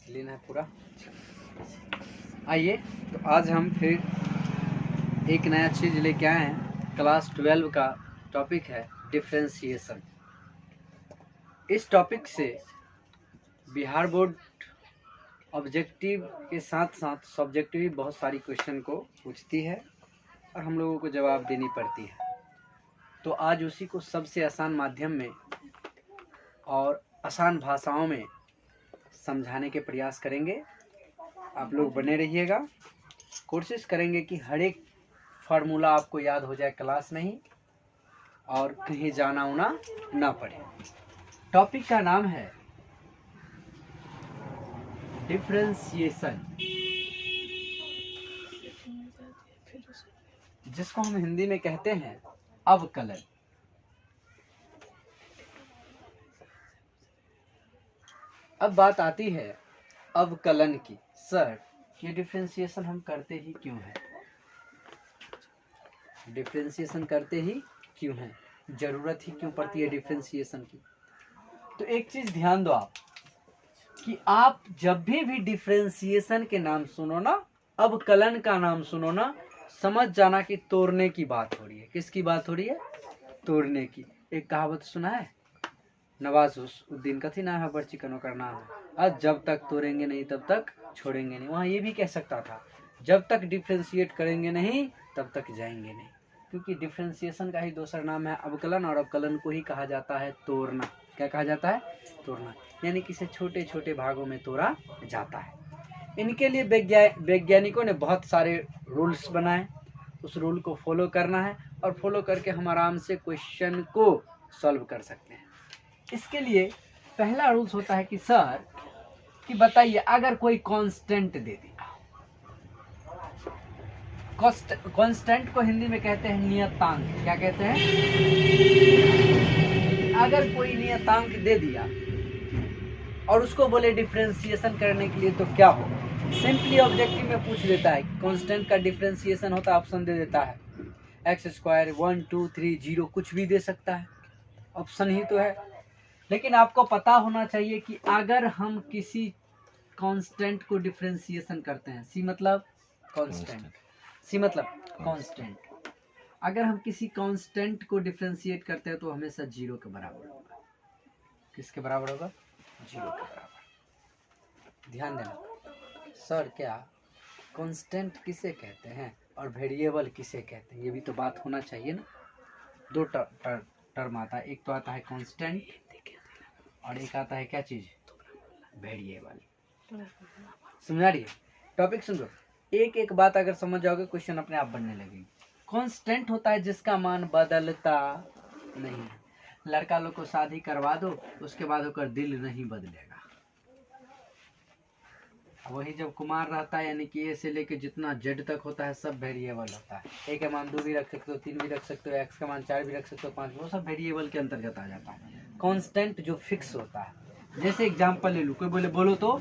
लेना है पूरा। आइए तो आज हम फिर एक नया चीज़ लेके आए हैं। क्लास 12 का टॉपिक है डिफरेंशिएशन। इस टॉपिक से बिहार बोर्ड ऑब्जेक्टिव के साथ साथ सब्जेक्टिव बहुत सारी क्वेश्चन को पूछती है और हम लोगों को जवाब देनी पड़ती है। तो आज उसी को सबसे आसान माध्यम में और आसान भाषाओं में समझाने के प्रयास करेंगे। आप लोग बने रहिएगा। कोशिश करेंगे कि हर एक फार्मूला आपको याद हो जाए क्लास में ही और कहीं जाना उना ना पड़े। टॉपिक का नाम है डिफरेंशिएशन, जिसको हम हिंदी में कहते हैं अवकलन। अब बात आती है अवकलन की। सर, ये डिफरेंशिएशन हम करते ही क्यों हैं? डिफरेंशिएशन करते ही क्यों हैं? जरूरत ही क्यों पड़ती है डिफरेंशिएशन की? तो एक चीज ध्यान दो आप कि आप जब भी डिफरेंशिएशन के नाम सुनो ना, अवकलन का नाम सुनो ना, समझ जाना कि तोड़ने की बात हो रही है। किसकी बात हो रही है? तोड़ने की। एक कहावत सुना है, नवाजुद्दीन का थी ना है बर्ची कनो करना है, आज जब तक तोड़ेंगे नहीं तब तक छोड़ेंगे नहीं। वहाँ ये भी कह सकता था, जब तक डिफरेंशिएट करेंगे नहीं तब तक जाएंगे नहीं। क्योंकि डिफरेंशिएशन का ही दूसरा नाम है अवकलन, और अवकलन को ही कहा जाता है तोड़ना। क्या कहा जाता है? तोड़ना। यानी कि इसे छोटे छोटे भागों में तोड़ा जाता है। इनके लिए वैज्ञानिकों ने बहुत सारे रूल्स बनाए। उस रूल को फॉलो करना है और फॉलो करके हम आराम से क्वेश्चन को सॉल्व कर सकते हैं। इसके लिए पहला रूल्स होता है कि सर कि बताइए, अगर कोई कांस्टेंट दे दिया, कांस्टेंट को हिंदी में कहते हैं नियतांक। क्या कहते हैं? अगर कोई नियतांक दे दिया और उसको बोले डिफरेंशिएशन करने के लिए तो क्या होगा? सिंपली ऑब्जेक्टिव में पूछ लेता है कि कांस्टेंट का डिफरेंशिएशन होता है, ऑप्शन दे देता है x स्क्वायर 1 2 3 0, कुछ भी दे सकता है, ऑप्शन ही तो है। लेकिन आपको पता होना चाहिए कि अगर हम किसी कांस्टेंट को डिफरेंशिएशन करते हैं, सी मतलब कांस्टेंट, सी मतलब कांस्टेंट, अगर हम किसी कांस्टेंट को डिफरेंशिएट करते हैं तो हमेशा 0 के बराबर होगा। किसके बराबर होगा? 0 के बराबर। ध्यान देना। सर, क्या कांस्टेंट किसे कहते हैं और वेरिएबल किसे कहते हैं? ये भी तो बात होना चाहिए ना। दो टर्म आता है, एक तो आता है कांस्टेंट और एक आता है क्या चीज? वेरिएबल। समझा रही है? टॉपिक सुन लो। एक एक बात अगर समझ जाओगे क्वेश्चन अपने आप बनने लगेगी। कांस्टेंट होता है जिसका मान बदलता नहीं है। लड़का लोग को शादी करवा दो, उसके बाद होकर दिल नहीं बदलेगा। वही जब कुमार रहता है, यानी कि ए से लेके जितना जेड तक होता है सब वेरिएबल होता है। ए का मान 2 भी रख सकते हो, 3 भी रख सकते हो, एक्स का मान 4 भी रख सकते हो, 5, वो सब वेरिएबल के अंतर्गत आ जाता है। कांस्टेंट जो फिक्स होता है, जैसे एग्जांपल ले लूं, कोई बोलो तो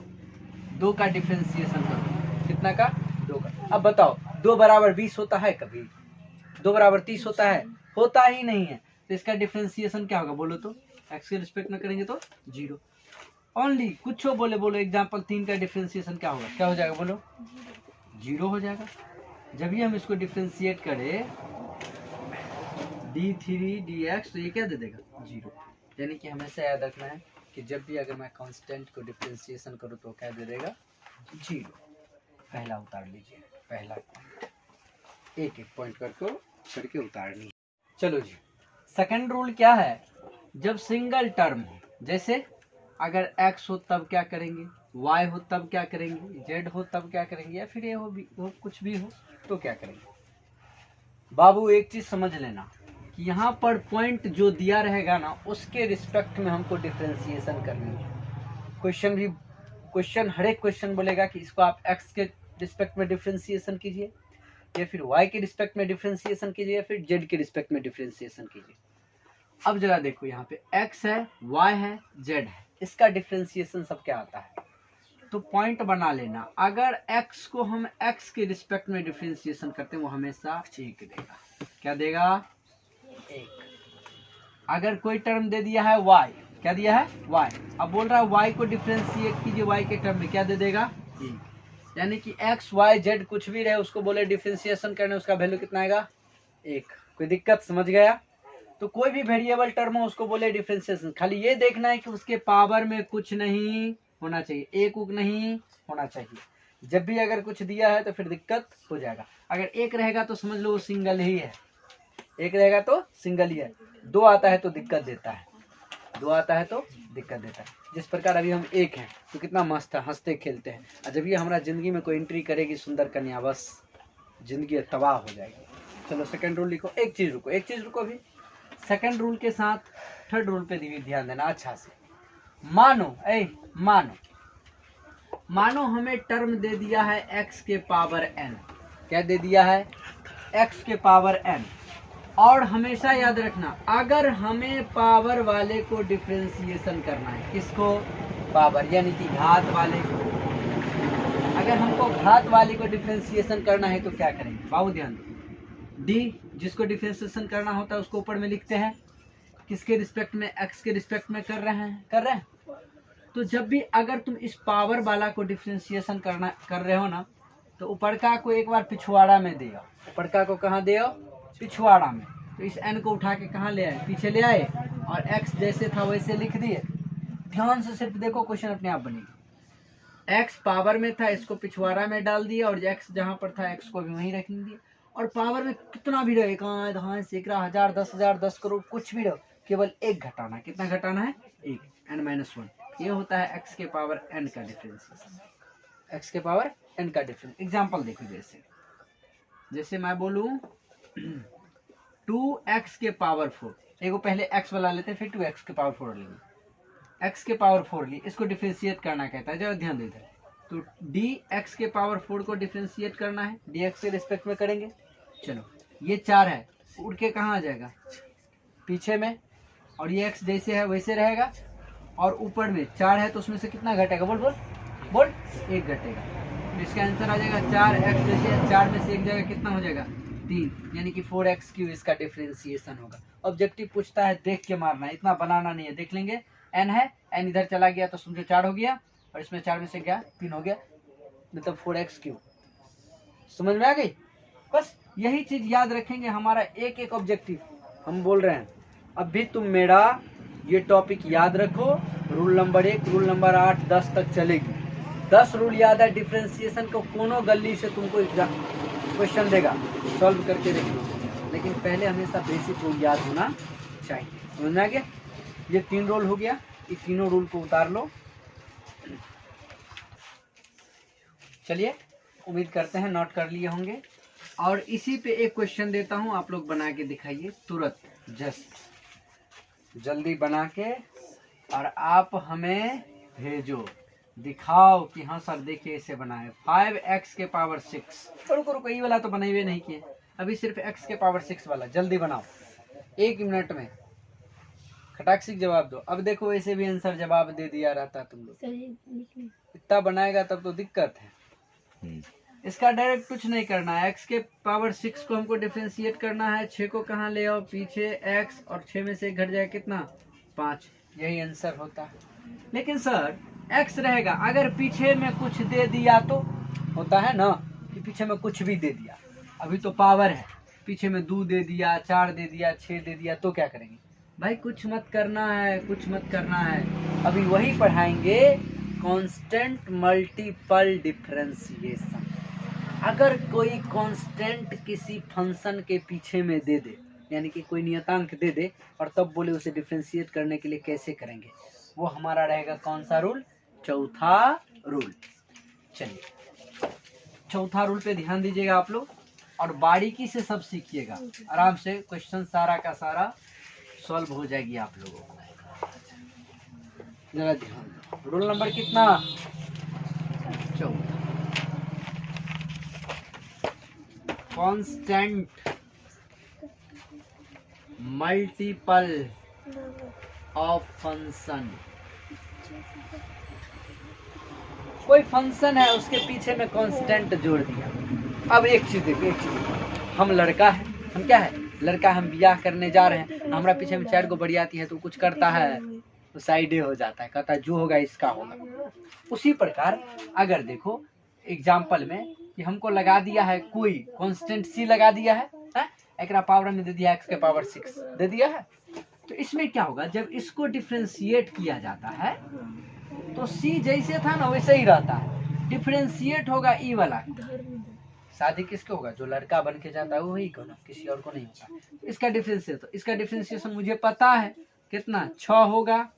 2 का डिफरेंशिएशन करो। कितना का? 2 का। अब बताओ 2 बराबर 20 होता है कभी? 2 बराबर 30 होता है? होता ही नहीं है। तो इसका डिफरेंशिएशन क्या होगा बोलो तो? एक्स के रिस्पेक्ट में करेंगे तो 0 ओनली। कुछ हो बोलो एग्जाम्पल 3 का डिफरेंशिएशन क्या होगा? क्या हो जाएगा बोलो? 0 हो जाएगा। जब भी हम इसको डिफरेंशिएट करें d3 dx, तो ये क्या दे देगा? 0। यानी कि हमेशा याद रखना है कि जब भी अगर मैं कांस्टेंट को डिफरेंशिएशन करूँ तो क्या दे देगा? 0। पहला उतार लीजिए, पहला पॉइंट एक एक पॉइंट करके उतारनी। चलो जी, सेकंड रूल क्या है? जब सिंगल टर्म हो, जैसे अगर x हो तब क्या करेंगे, y हो तब क्या करेंगे, z हो तब क्या करेंगे, या फिर ये हो कुछ भी हो तो क्या करेंगे? बाबू एक चीज समझ लेना कि यहाँ पर पॉइंट जो दिया रहेगा ना, उसके रिस्पेक्ट में हमको डिफरेंशिएशन करनी है। क्वेश्चन हर एक क्वेश्चन बोलेगा कि इसको आप x के रिस्पेक्ट में डिफरेंशिएशन कीजिए, या फिर y के रिस्पेक्ट में डिफरेंशिएशन कीजिए, या फिर z के रिस्पेक्ट में डिफरेंशिएशन कीजिए। अब जरा देखो, यहाँ पे x है, y है, z है, इसका डिफरेंशिएशन सब क्या आता है? तो पॉइंट बना लेना, अगर x को हम x के रिस्पेक्ट में डिफरेंशिएशन करते हैं वो हमेशा 1 देगा। क्या देगा? 1। अगर कोई टर्म दे दिया है y, क्या दिया है y। अब बोल रहा है y को डिफरेंशिएट कीजिए y के टर्म में, क्या दे देगा यानी कि x y z कुछ भी रहे उसको बोले डिफरेंशिएशन करने, उसका वैल्यू कितना आएगा 1। कोई दिक्कत समझ गया? तो कोई भी वेरिएबल टर्म हो उसको बोले डिफरेंशिएशन। खाली ये देखना है कि उसके पावर में कुछ नहीं होना चाहिए, एक उक नहीं होना चाहिए। जब भी अगर कुछ दिया है तो फिर दिक्कत हो जाएगा। अगर एक रहेगा तो समझ लो वो सिंगल ही है, एक रहेगा तो सिंगल ही है, दो आता है तो दिक्कत देता है, दो आता है तो दिक्कत देता है। जिस प्रकार अभी हम एक हैं तो कितना मस्त है, हंसते खेलते हैं, और जब ये हमारा जिंदगी में कोई एंट्री करेगी सुंदर कन्या, बस जिंदगी तबाह हो जाएगी। चलो सेकंड रूल लिखो। एक चीज रुको अभी, सेकंड रूल के साथ थर्ड रूल पे ध्यान देना अच्छा से। मानो हमें टर्म दे दिया है x के पावर n, क्या दे दिया है x के पावर n, और हमेशा याद रखना अगर हमें पावर वाले को डिफरेंशिएशन करना है, किसको पावर यानी कि घात वाले को, अगर हमको घात वाले को डिफरेंशिएशन करना है तो क्या करेंगे बाबू ध्यान दो। डी जिसको डिफरेंशिएशन करना होता है उसको ऊपर में लिखते हैं, किसके रिस्पेक्ट में x के रिस्पेक्ट में कर रहे हैं। तो जब भी अगर तुम इस पावर वाला को डिफरेंशिएशन कर रहे हो ना, तो ऊपरका को एक बार पिछवाड़ा में दे आओ, ऊपरका को कहाँ दे आओ पिछवाड़ा में। तो इस n को उठा के कहाँ ले आए पीछे ले आए, और x जैसे था वैसे लिख दिए। ध्यान से सिर्फ देखो क्वेश्चन अपने आप बनेगी। x पावर में था इसको पिछवाड़ा में डाल दिया, और x जहाँ पर था x को भी वहीं रख दिया। और पावर में कितना भी रहे, 1 10 सैकड़ा 1000 10,000 10 करोड़ कुछ भी रहो, केवल एक घटाना। कितना घटाना है 1, n-1। ये होता है x के पावर n का डिफरेंशिएशन, x के पावर n का डिफरेंस। एग्जांपल देखो, जैसे मैं बोलूं 2x के पावर 4, एक पहले x वाला लेते हैं फिर 2x के पावर 4 लेंगे। x के पावर 4 लिए, इसको डिफरेंशिएट करना कहता है, जरा ध्यान दे इधर। तो dx के पावर 4 को डिफरेंशिएट करना है, dx के रिस्पेक्ट में करेंगे। चलो ये 4 है, उड़ के कहाँ आ जाएगा पीछे में, और ये x जैसे है वैसे रहेगा, और ऊपर में 4 है तो उसमें से कितना घटेगा, बोल 1 घटेगा। तो इसका आंसर आ जाएगा 4x जैसे 4 में से 1 जाएगा, कितना हो जाएगा 3, यानी कि 4x³ इसका डिफरेंशिएशन होगा। ऑब्जेक्टिव पूछता है देख के मारना है, इतना बनाना नहीं है, देख लेंगे। n है, n इधर चला गया तो समझो 4 हो गया, और इसमें 4 में से गया 3 हो गया, मतलब 4x³। समझ में आ गई? बस यही चीज याद रखेंगे, हमारा एक एक ऑब्जेक्टिव हम बोल रहे हैं। अब भी तुम मेरा ये टॉपिक याद रखो, रूल नंबर 1 रूल नंबर 8 10 तक चलेगी। 10 रूल याद है डिफरेंशिएशन को, कोनो गली से तुमको क्वेश्चन देगा, सॉल्व करके देखो, लेकिन पहले हमेशा बेसिक रूल याद होना चाहिए। समझ में आ गया? ये 3 रूल हो गया, ये तीनों रूल को उतार लो। चलिए उम्मीद करते हैं नोट कर लिए होंगे, और इसी पे एक क्वेश्चन देता हूं, आप लोग बना के दिखाइए तुरंत, जल्दी बना के, और आप हमें भेजो, दिखाओ कि हाँ सर देखिए इसे बनाए। 5x के पावर 6, रुको ये वाला तो बनाए हुए नहीं किए, अभी सिर्फ x के पावर 6 वाला जल्दी बनाओ, 1 मिनट में खटाक से जवाब दो। अब देखो वैसे भी आंसर जवाब दे दिया रहता तुम लोग, इतना बनाएगा तब तो दिक्कत है। इसका डायरेक्ट कुछ नहीं करना है, x के पावर 6 को हमको डिफरेंशिएट करना है, 6 को कहाँ ले आओ पीछे x, और 6 में से घट जाए कितना 5, यही आंसर होता है। लेकिन सर x रहेगा, अगर पीछे में कुछ दे दिया तो होता है ना कि पीछे में कुछ भी दे दिया, अभी तो पावर है, पीछे में 2 दे दिया 4 दे दिया 6 दे दिया, तो क्या करेंगे भाई? कुछ मत करना है, कुछ मत करना है। अभी वही पढ़ाएंगे कांस्टेंट मल्टीपल डिफरेंशिएशन। अगर कोई कांस्टेंट किसी फंक्शन के पीछे में दे दे, यानी कि कोई नियतांक दे दे, और तब बोले उसे डिफरेंशिएट करने के लिए कैसे करेंगे, वो हमारा रहेगा कौन सा रूल? चौथा रूल। चलिए चौथा रूल पे ध्यान दीजिएगा आप लोग, और बारीकी से सब सीखिएगा, आराम से क्वेश्चन सारा का सारा सॉल्व हो जाएगी आप लोगों को। जरा ध्यान दो, रूल नंबर कितना? 14। कांस्टेंट मल्टीपल ऑफ फंक्शन, कोई फंक्शन है उसके पीछे में कांस्टेंट जोड़ दिया। अब एक चीज देखो, हम लड़का है, हम क्या है लड़का, हम ब्याह करने जा रहे हैं, हमारा पीछे में 4 गो बड़ी आती है तो कुछ करता है तो साइड ए हो जाता है, कहता है जो होगा इसका होगा। उसी प्रकार अगर देखो एग्जाम्पल में कि हमको लगा दिया है कोई कांस्टेंट सी लगा दिया है, एक पावर में दे दिया x के पावर 6 दे दिया है, तो इसमें क्या होगा जब इसको डिफ्रेंशिएट किया जाता है तो c जैसे था ना वैसे ही रहता है, डिफ्रेंशिएट होगा ई वाला। शादी किसके होगा, जो लड़का बन के जाता है वही को ना, किसी और को नहीं होता। इसका डिफ्रेंशिएशन, तो इसका डिफ्रेंशिएशन मुझे पता है कितना 6 होगा,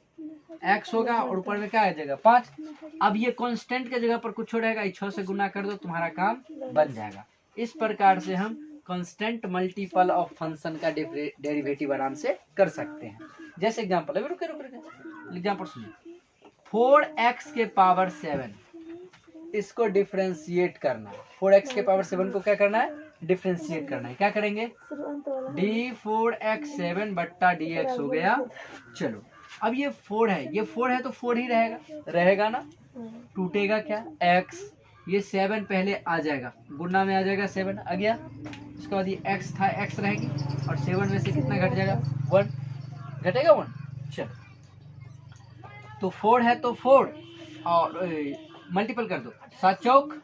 x होगा और ऊपर में क्या आ जाएगा 5। अब ये कांस्टेंट के जगह पर कुछ रहेगा, 6 से गुना कर दो तुम्हारा काम बन जाएगा। इस प्रकार से हम कांस्टेंट मल्टीपल ऑफ फंक्शन का डेरिवेटिव आराम से कर सकते हैं। जैसे एग्जांपल, अभी रुके एग्जांपल सुनिए, 4x के पावर 7 इसको डिफरेंशिएट करना है। 4x के पावर 7 को क्या करना है, डिफरेंशिएट करना है। क्या करेंगे, d4x7 बट्टा dx हो गया। चलो अब ये 4 है, ये 4 है तो 4 ही रहेगा ना, टूटेगा क्या x, ये 7 पहले आ जाएगा, गुना में आ जाएगा 7 आ गया। उसके बाद ये x था, x रहेगी और 7 में से कितना घट जाएगा 1 घटेगा 1। चलो तो 4 है तो 4 और मल्टीपल कर दो, 7 चौक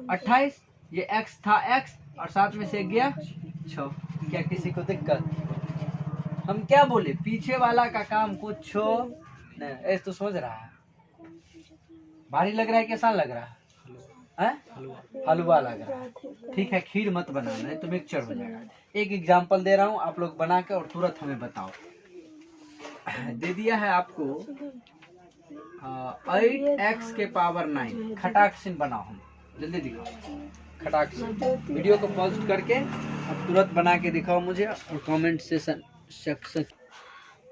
28, ये x था x और 7 में से गया 6। क्या किसी को दिक्कत, हम क्या बोले पीछे वाला का काम कुछ नहीं, ऐसे तो सोच रहा है भारी लग रहा है, कैसा लग रहा है, हलवा लग रहा है। ठीक है खीर मत बनाना, नहीं तो मिक्सचर हो जाएगा। एक एग्जांपल दे रहा हूँ, आप लोग बना के और तुरंत हमें बताओ। दे दिया है आपको 8x के पावर 9, खटाक सिन बनाओ, हम जल्दी दिखाओ खटाक सिन। वीडियो को पॉज करके अब तुरंत बना के दिखाओ मुझे और कमेंट सेक्शन।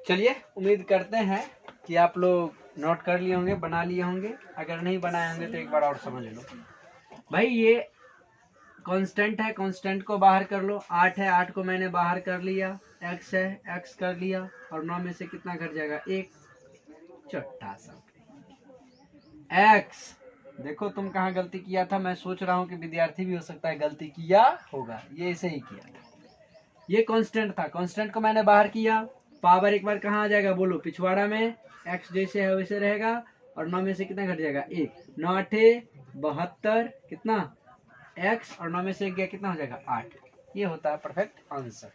चलिए उम्मीद करते हैं कि आप लोग नोट कर लिए होंगे, बना लिए होंगे। अगर नहीं बनाए होंगे तो एक बार और समझ लो। भाई ये कांस्टेंट है, कांस्टेंट को बाहर कर लो। 8 है, 8 को मैंने बाहर कर लिया। x है, x कर लिया और 9 में से कितना घट जाएगा 1, चट्टा सा x। देखो तुम कहाँ गलती किया था, मैं सोच रहा हूँ कि विद्यार्थी भी हो सकता है गलती किया होगा, ये ऐसे ही किया था। ये कांस्टेंट था, कांस्टेंट को मैंने बाहर किया, पावर एक बार कहाँ आ जाएगा बोलो, पिछवाड़ा में x जैसे है वैसे रहेगा और 9 में से कितना घट जाएगा 1, 9 8 72, कितना x और 9 में से 1 गया कितना हो जाएगा 8। ये होता है perfect answer.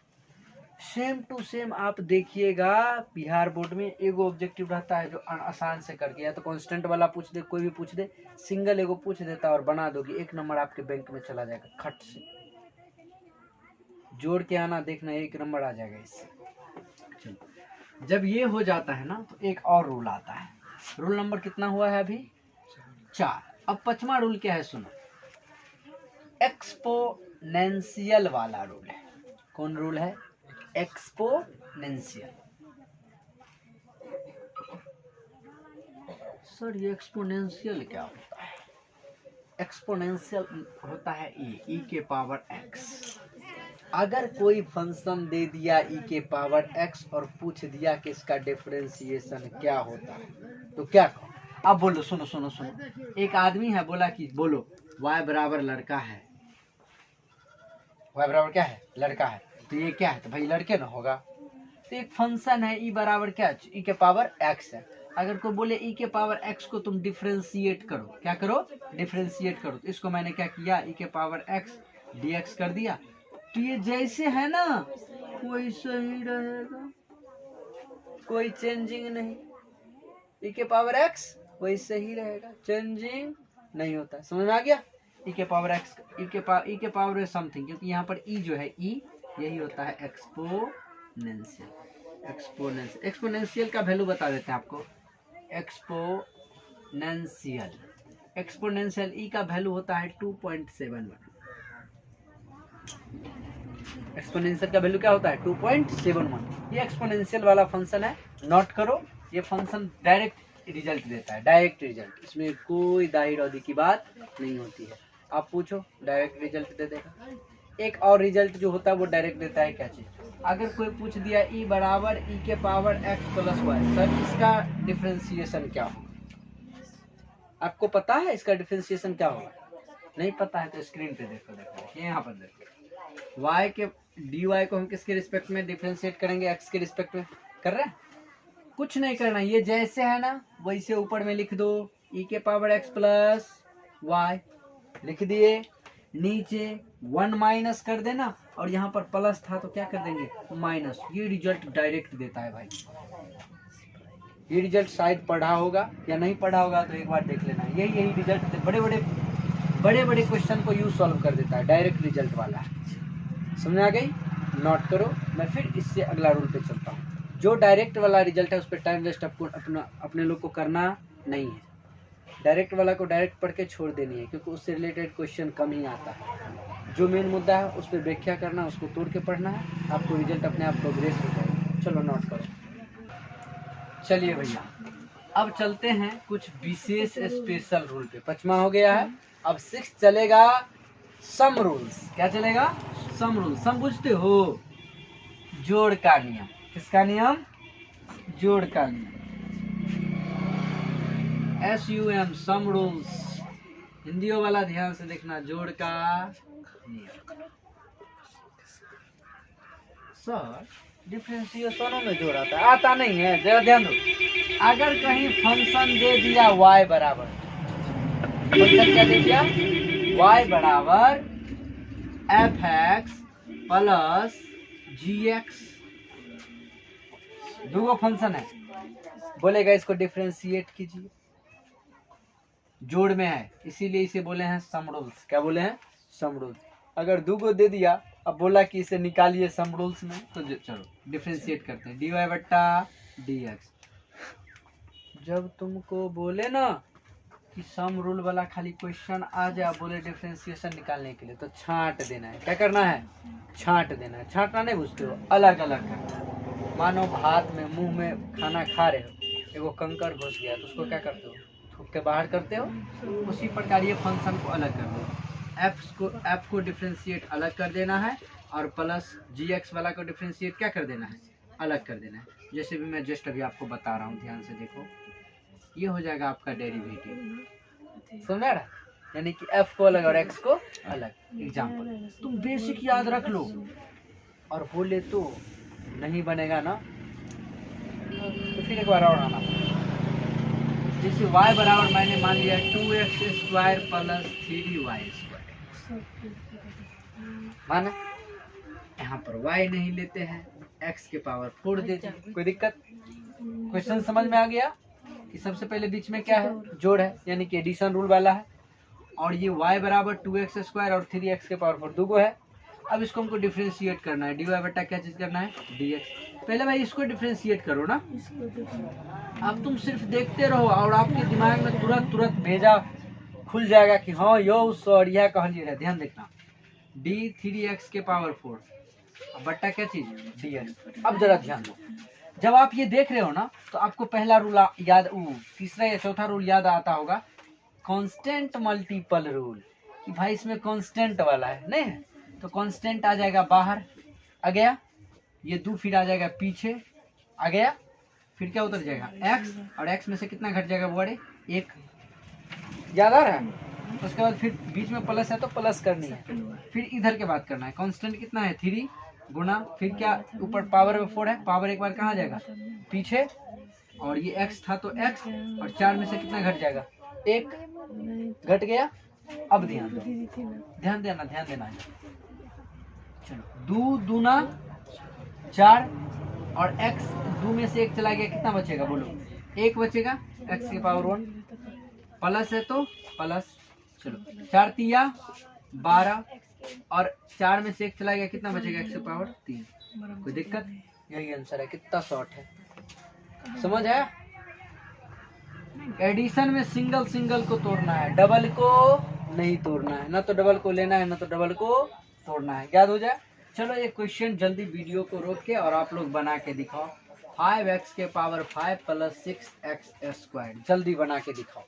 Same to same आप देखिएगा बिहार बोर्ड में एगो ऑब्जेक्टिव रहता है जो आसान से करके, या तो कांस्टेंट वाला पूछ दे, कोई भी पूछ दे, सिंगल एगो पूछ देता है और बना दोगे, 1 नंबर आपके बैंक में चला जाएगा खट से। जोड़ के आना, देखना 1 नंबर आ जाएगा इससे। जब ये हो जाता है ना तो एक और रूल आता है। रूल नंबर कितना हुआ है अभी 4। अब 5वां रूल क्या है सुनो, एक्सपोनेंशियल वाला रूल है। कौन रूल है, एक्सपोनेंशियल। सर ये एक्सपोनेंशियल क्या होता है, एक्सपोनेंशियल होता है e के पावर x। अगर कोई फंक्शन दे दिया e के पावर x और पूछ दिया कि इसका डिफरेंशिएशन क्या होता है तो क्या कहो। अब बोलो, सुनो सुनो सुनो, एक आदमी है बोला कि बोलो y बराबर लड़का है, y बराबर क्या है लड़का है, तो ये क्या है तो भाई लड़के ना होगा। तो एक फंक्शन है e बराबर क्या, e के पावर x है। अगर कोई बोले e के पावर x को तुम डिफरेंशिएट करो, क्या करो डिफरेंशिएट करो, तो इसको मैंने क्या किया e के पावर x dx कर दिया। तो ये जैसे है ना वैसे ही रहेगा, कोई चेंजिंग नहीं, e के पावर x वैसे ही रहेगा, चेंजिंग नहीं होता। समझ में आ गया, e के पावर x, e के पावर समथिंग, क्योंकि यहाँ पर e जो है e यही होता है एक्सपोनेंशियल। एक्सपोनेंशियल, एक्सपोनेंशियल का वैल्यू बता देते हैं आपको। एक्सपोनेंशियल e का वैल्यू होता है 2.71। एक्सपोनेंशियल का वैल्यू क्या होता है 2.71। ये एक्सपोनेंशियल वाला फंक्शन है, नोट करो। ये फंक्शन डायरेक्ट रिजल्ट देता है, डायरेक्ट रिजल्ट, इसमें कोई दाई रौदी की बात नहीं होती है। आप पूछो डायरेक्ट रिजल्ट दे देगा। एक और रिजल्ट जो होता है वो डायरेक्ट देता है क्या चीज, अगर कोई पूछ दिया e बराबर e के power x plus Y, sir इसका डिफरेंशिएशन क्या होगा, आपको पता है इसका डिफरेंशिएशन क्या होगा, नहीं पता है तो स्क्रीन पे देखो, यहाँ पर देखो y के dy को हम किसके रिस्पेक्ट में डिफरेंशिएट करेंगे, x के रिस्पेक्ट में कर रहे हैं। कुछ नहीं करना, ये जैसे है ना वैसे ऊपर में लिख दो e के पावर x प्लस वाई, लिख दिए। नीचे 1 माइनस कर देना और यहाँ पर प्लस था तो क्या कर देंगे माइनस। ये रिजल्ट डायरेक्ट देता है भाई। ये रिजल्ट शायद पढ़ा होगा या नहीं पढ़ा होगा तो एक बार देख लेना। यही रिजल्ट बड़े बड़े क्वेश्चन को यूज सॉल्व कर देता है, डायरेक्ट रिजल्ट वाला है। समझ आ गई? नोट करो। मैं फिर इससे अगला रूल पे चलता हूँ। जो डायरेक्ट वाला रिजल्ट है उस पर टाइम वेस्ट आपको अपने लोग को करना नहीं है। डायरेक्ट वाला को डायरेक्ट पढ़ के छोड़ देनी है, क्योंकि उससे रिलेटेड क्वेश्चन कम ही आता है। जो मेन मुद्दा है उस पर व्याख्या करना, उसको तोड़ के पढ़ना है, आपको रिजल्ट अपने आप प्रोग्रेस हो जाएगा। चलो नोट करो। चलिए भैया अब चलते हैं कुछ विशेष स्पेशल रूल पे। 5वां हो गया है, अब 6 चलेगा सम रूल्स। क्या चलेगा? Sum rule. सम बुझते हो? जोड़ का नियम। किसका नियम? जोड़ का नियम। SUM some rules. हिंदियों वाला ध्यान से देखना, जोड़ का नियम। सर डिफरेंशिएशनों में जोड़ आता नहीं है, जरा ध्यान दो। अगर कहीं फंक्शन दे दिया y बराबर, फंक्शन क्या दे दिया? y बराबर fx प्लस gx। दो फंक्शन है, बोलेगा इसको डिफरेंशिएट कीजिए। जोड़ में है इसीलिए इसे बोले हैं सम रूल्स। क्या बोले हैं? Some rules. अगर दो दे दिया, अब बोला कि इसे निकालिए सम रूल्स में, तो चलो डिफरेंशिएट करते हैं। dy बट्टा dx। जब तुमको बोले ना कि सम रूल वाला खाली क्वेश्चन आ जाए, बोले डिफरेंशिएशन निकालने के लिए, तो छांट देना है। क्या करना है? छांट देना है। छांटना नहीं बुझते हो? अलग अलग करना है। मानो भात में मुंह में खाना खा रहे हो, एगो कंकर घुस गया तो उसको क्या करते हो? थूक के बाहर करते हो। उसी प्रकार ये फंक्शन को अलग कर दो। f को डिफरेंशिएट अलग कर देना है और प्लस gx वाला को डिफरेंशिएट क्या कर देना है? अलग कर देना है। जैसे भी मैं जस्ट अभी आपको बता रहा हूँ, ध्यान से देखो। ये हो जाएगा आपका डेरिवेटिव। समझ रहा? यानी कि f को अलग और x को अलग। एग्जाम्पल तुम बेसिक याद रख लो, और बोले तो नहीं बनेगा ना तो फिर एक बार और आना। जैसे y बराबर मैंने मान लिया 2x square plus 3y square, माना। यहाँ पर y नहीं लेते हैं, x के पावर 4 दे दिए। कोई दिक्कत? क्वेश्चन समझ में आ गया कि सबसे पहले बीच में क्या है? जोड़ है, यानी कि एडिशन रूल वाला है। और ये y बराबर 2x स्क्वायर और 3x के पावर 4 दो है। अब इसको हमको डिफरेंशिएट करना है। dy बट्टा क्या चीज करना है? dx। पहले भाई इसको डिफरेंशिएट करो ना। अब तुम सिर्फ देखते रहो और आपके दिमाग में तुरंत भेजा खुल जाएगा कि हाँ यो सर यह कहलिए रहे। ध्यान देखना, d3x के पावर 4 बट्टा क्या चीज? dx। अब जरा ध्यान दो, जब आप ये देख रहे हो ना तो आपको पहला रूल याद, तीसरा या चौथा रूल याद आता होगा, कांस्टेंट मल्टीपल रूल। कि भाई इसमें कांस्टेंट वाला है नहीं है, तो कांस्टेंट आ जाएगा बाहर, आ गया। ये 2 फिर आ जाएगा पीछे, आ गया। फिर क्या उतर जाएगा? x, और x में से कितना घट जाएगा? बड़े 1। याद आ रहा है? उसके बाद फिर बीच में प्लस है तो प्लस करनी है। फिर इधर के बात करना है। कांस्टेंट कितना है? 3 गुना, फिर क्या ऊपर पावर में 4 है, पावर एक बार कहाँ जाएगा? पीछे। और ये x था तो x, और 4 में से कितना घट जाएगा? 1 घट गया। अब ध्यान देना है। चलो 2 दूना 4, और x 2 में से 1 चला गया, कितना बचेगा? बोलो 1 बचेगा। x के पावर 1 प्लस है तो प्लस। चलो 4 तिया 12, और 4 में से 1 चला गया, कितना बचेगा? x के पावर 3। कोई दिक्कत? यही आंसर है। कितना शॉर्ट है, समझ आया? एडिशन में सिंगल को तोड़ना है, डबल को नहीं तोड़ना है। ना तो डबल को लेना है, ना तो डबल को तोड़ना है। याद हो जाए। चलो ये क्वेश्चन जल्दी वीडियो को रोक के और आप लोग बना के दिखाओ। 5x के पावर 5 प्लस 6x स्क्वायर, जल्दी बना के दिखाओ।